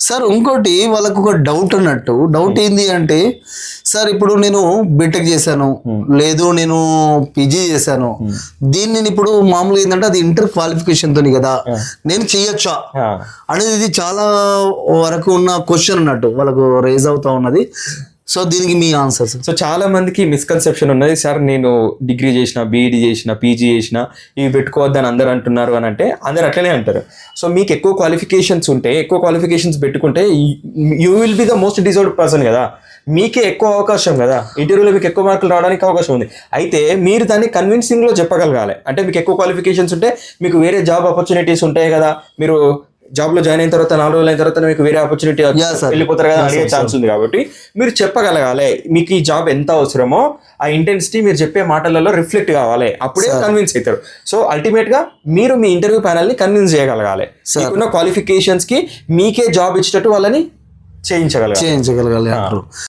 Sir ఇంకోటి వాళ్ళకు ఒక డౌట్ అన్నట్టు, డౌట్ ఏంది అంటే సార్ ఇప్పుడు నేను బీటెక్ చేశాను, లేదు నేను పీజీ చేశాను, దీన్ని నేను ఇప్పుడు మామూలుగా ఏంటంటే అది ఇంటర్ క్వాలిఫికేషన్ తోని కదా, నేను చెయ్యొచ్చా అనేది ఇది చాలా వరకు ఉన్న క్వశ్చన్ అన్నట్టు వాళ్ళకు రేజ్ అవుతా ఉన్నది. సో దీనికి మీ ఆన్సర్ సార్. సో చాలా మందికి మిస్కన్సెప్షన్ ఉన్నది, సార్ నేను డిగ్రీ చేసిన, బీఈడి చేసిన, పీజీ చేసిన, ఇవి పెట్టుకోవద్దని అందరు అంటున్నారు అని అంటే అందరు అట్లనే అంటారు. సో మీకు ఎక్కువ క్వాలిఫికేషన్స్ ఉంటే, ఎక్కువ క్వాలిఫికేషన్స్ పెట్టుకుంటే you will be the most deserved person కదా, మీకే ఎక్కువ అవకాశం కదా, ఇంటర్వ్యూలో మీకు ఎక్కువ మార్కులు రావడానికి అవకాశం ఉంది. అయితే మీరు దాన్ని కన్విన్సింగ్లో చెప్పగలగాలి. అంటే మీకు ఎక్కువ క్వాలిఫికేషన్స్ ఉంటే మీకు వేరే జాబ్ ఆపర్చునిటీస్ ఉంటాయి కదా, మీరు జాబ్లో జాయిన్ అయిన తర్వాత 4 రోజులు అయిన తర్వాత మీకు వేరే ఆపర్చునిటీ వెళ్ళిపోతారు కదా, అడిగే ఛాన్స్ ఉంది. కాబట్టి మీరు చెప్పగలగాలి మీకు ఈ జాబ్ ఎంత అవసరమో, ఆ ఇంటెన్సిటీ మీరు చెప్పే మాటలలో రిఫ్లెక్ట్ కావాలి, అప్పుడే కన్విన్స్ అవుతారు. సో అల్టిమేట్గా మీరు మీ ఇంటర్వ్యూ ప్యానల్ని కన్విన్స్ చేయగలగాలి, మీకున్న క్వాలిఫికేషన్స్కి మీకే జాబ్ ఇచ్చేటట్టు వాళ్ళని చేయించగలగాలి.